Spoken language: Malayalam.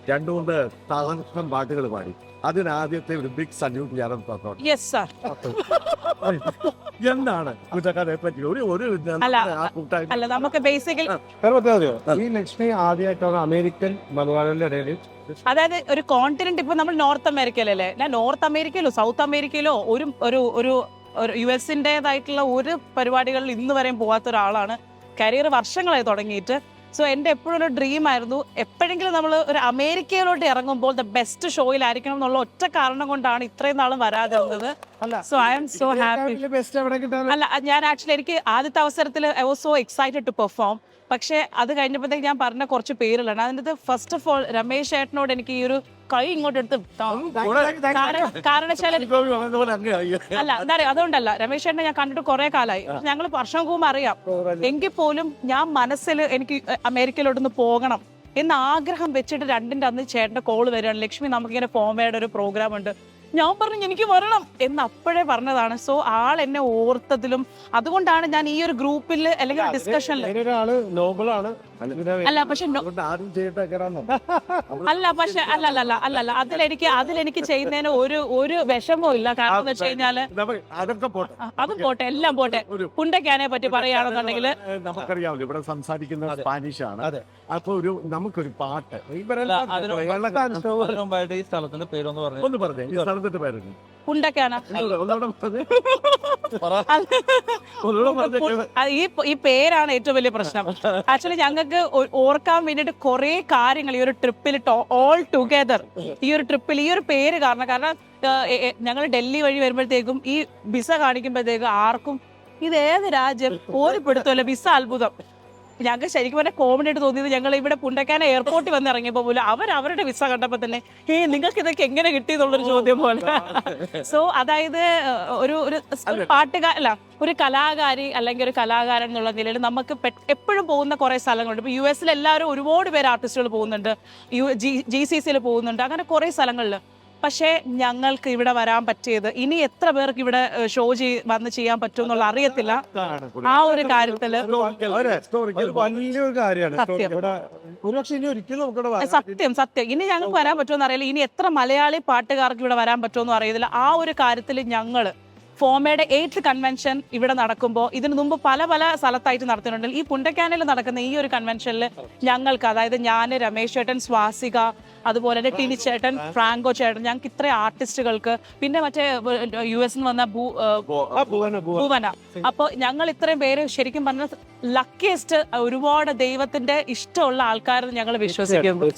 രണ്ടു മൂന്ന് സാധാരണ പാട്ടുകൾ പാടി അതിനാദ്യത്തെ ഒരു ബിഗ് സല്യൂട്ട് ഞാൻ തന്നോട്ടെ. Yes sir. എന്താണ് കുറ്റക്കാരെ പറ്റി ഒരു അല്ല, ആ കൂട്ടായ്മ അല്ല നമുക്ക് ബേസിക്കലി ഈ ലക്ഷ്മി ആദ്യമായിട്ടാണ് അമേരിക്കൻ മലയാളികളുടെ ഇടയിൽ അതായത് ഒരു കോണ്ടിനെന്റ് ഇപ്പൊ നമ്മൾ നോർത്ത് അമേരിക്കയിലല്ലേ, നോർത്ത് അമേരിക്കയിലോ സൗത്ത് അമേരിക്കയിലോ ഒരു ഒരു ഒരു യു എസിൻ്റെതായിട്ടുള്ള ഒരു പരിപാടികളിൽ ഇന്ന് വരെയും പോകാത്ത ഒരാളാണ്. കരിയർ വർഷങ്ങളായി തുടങ്ങിയിട്ട്. സോ എൻ്റെ എപ്പോഴും ഒരു ഡ്രീം ആയിരുന്നു എപ്പോഴെങ്കിലും നമ്മൾ ഒരു അമേരിക്കയിലോട്ട് ഇറങ്ങുമ്പോൾ ദ ബെസ്റ്റ് ഷോയിലായിരിക്കണം എന്നുള്ള ഒറ്റ കാരണം കൊണ്ടാണ് ഇത്രയും നാളും വരാതെ വന്നത്. So I am so happy. Best എവിടെ കിട്ടാൻ അല്ല, ഞാൻ ആക്ച്വലി എനിക്ക് ആദ്യത്തെ അവസരത്തിൽ I was so excited to perform. പക്ഷേ അത് കഴിഞ്ഞപ്പോഴത്തേക്ക് ഞാൻ പറഞ്ഞ കുറച്ച് പേരുകളാണ്. അതിൻ്റെ ഫസ്റ്റ് ഓഫ് ഓൾ രമേശ് ചേട്ടനോട് എനിക്ക് ഈ ഒരു കൈ ഇങ്ങോട്ട് എടുത്ത് കാരണശാല അല്ല എന്താ പറയുക, അതുകൊണ്ടല്ല. രമേശ് ചേട്ടനെ ഞാൻ കണ്ടിട്ട് കുറെ കാലമായി, ഞങ്ങൾ വർഷം മുമ്പ് അറിയാം. എങ്കിൽ പോലും ഞാൻ മനസ്സിൽ എനിക്ക് അമേരിക്കയിലോട്ടൊന്ന് പോകണം എന്ന് ആഗ്രഹം വെച്ചിട്ട് രണ്ടിൻ്റെ അന്ന് ചേട്ടൻ്റെ കോള് വരികയാണ്, ലക്ഷ്മി നമുക്കിങ്ങനെ ഫോമയുടെ ഒരു പ്രോഗ്രാം ഉണ്ട്. ഞാൻ പറഞ്ഞു എനിക്ക് വരണം എന്ന് അപ്പോഴേ പറഞ്ഞതാണ്. സോ ആൾ എന്നെ ഓർത്തതിലും അതുകൊണ്ടാണ് ഞാൻ ഈ ഒരു ഗ്രൂപ്പിൽ അല്ലെങ്കിൽ ഡിസ്കഷനിൽ അല്ല പക്ഷെ അല്ല പക്ഷെ അല്ലല്ല അതിലെനിക്ക് ചെയ്യുന്നതിന് ഒരു വിഷമവും ഇല്ല. കാരണം എന്ന് വെച്ച് കഴിഞ്ഞാല് അതും പോട്ടെ, എല്ലാം പോട്ടെ. പുണ്ടക്കാനെ പറ്റി പറയുകയാണെന്നുണ്ടെങ്കിൽ നമുക്കറിയാമല്ലോ ഇവിടെ സംസാരിക്കുന്നത് സ്പാനിഷ് ആണ്. അപ്പൊ നമുക്കൊരു പാട്ട് ഈ സ്ഥലത്തിന്റെ പേരൊന്ന് പറഞ്ഞു. ഒന്ന് പറഞ്ഞേ, ഈ സ്ഥലത്തിന്റെ പേര് പുണ്ടക്കാന. ഈ പേരാണ് ഏറ്റവും വലിയ പ്രശ്നം. ആക്ച്വലി ഞങ്ങൾക്ക് ഓർക്കാൻ വേണ്ടിയിട്ട് കുറെ കാര്യങ്ങൾ ഈ ഒരു ട്രിപ്പിൽ ഓൾ ടുഗെദർ ഈ ഒരു ട്രിപ്പിൽ ഈ ഒരു പേര് കാരണം ഞങ്ങൾ ഡൽഹി വഴി വരുമ്പോഴത്തേക്കും ഈ വിസ കാണിക്കുമ്പോഴത്തേക്കും ആർക്കും ഇത് ഏത് രാജ്യം ഒരു പിടുത്തമല്ല, വിസ അത്ഭുതം. ഞങ്ങൾക്ക് ശരിക്കും പറഞ്ഞാൽ കോമഡി ആയിട്ട് തോന്നിയത് ഞങ്ങൾ ഇവിടെ പുണ്ടക്കാന എയർപോർട്ടിൽ വന്ന് ഇറങ്ങിയപ്പോൾ പോലും അവരുടെ വിസ കണ്ടപ്പോൾ തന്നെ നിങ്ങൾക്ക് ഇതൊക്കെ എങ്ങനെ കിട്ടിയെന്നുള്ളൊരു ചോദ്യം പോലെ. സോ അതായത് ഒരു പാട്ടുകാരല്ല, ഒരു കലാകാരി അല്ലെങ്കിൽ ഒരു കലാകാരൻ എന്നുള്ള നിലയിൽ നമുക്ക് എപ്പോഴും പോകുന്ന കുറേ സ്ഥലങ്ങളുണ്ട്. ഇപ്പോൾ യു എസിൽ എല്ലാവരും ഒരുപാട് പേര് ആർട്ടിസ്റ്റുകൾ പോകുന്നുണ്ട്, GCCയിൽ പോകുന്നുണ്ട്, അങ്ങനെ കുറേ സ്ഥലങ്ങളിൽ. പക്ഷേ ഞങ്ങൾക്ക് ഇവിടെ വരാൻ പറ്റിയത് ഇനി എത്ര പേർക്ക് ഇവിടെ ഷോ വന്ന് ചെയ്യാൻ പറ്റും എന്നുള്ള അറിയത്തില്ല. ആ ഒരു കാര്യത്തില് സത്യം ഇനി ഞങ്ങൾക്ക് വരാൻ പറ്റുമെന്ന് അറിയില്ല. ഇനി എത്ര മലയാളി പാട്ടുകാർക്ക് ഇവിടെ വരാൻ പറ്റുമെന്നും അറിയത്തില്ല. ആ ഒരു കാര്യത്തിൽ ഞങ്ങള് ഫോമയുടെ 8th കൺവെൻഷൻ ഇവിടെ നടക്കുമ്പോൾ ഇതിനു മുമ്പ് പല സ്ഥലത്തായിട്ട് നടത്തുന്നുണ്ട്. ഈ പുണ്ടക്കാനയിൽ നടക്കുന്ന ഈ ഒരു കൺവെൻഷനിൽ ഞങ്ങൾക്ക്, അതായത് ഞാൻ, രമേശ് ചേട്ടൻ, സ്വാസിക, അതുപോലെ തന്നെ ടിനി ചേട്ടൻ, ഫ്രാങ്കോ ചേട്ടൻ, ഞങ്ങൾക്ക് ഇത്രയും ആർട്ടിസ്റ്റുകൾക്ക്, പിന്നെ മറ്റേ US വന്ന ഭുവന, അപ്പോൾ ഞങ്ങൾ ഇത്രയും പേര് ശരിക്കും പറഞ്ഞ ലക്കിയസ്റ്റ്, ഒരുപാട് ദൈവത്തിന്റെ ഇഷ്ടമുള്ള ആൾക്കാരെന്ന് ഞങ്ങൾ വിശ്വസിക്കുന്നു.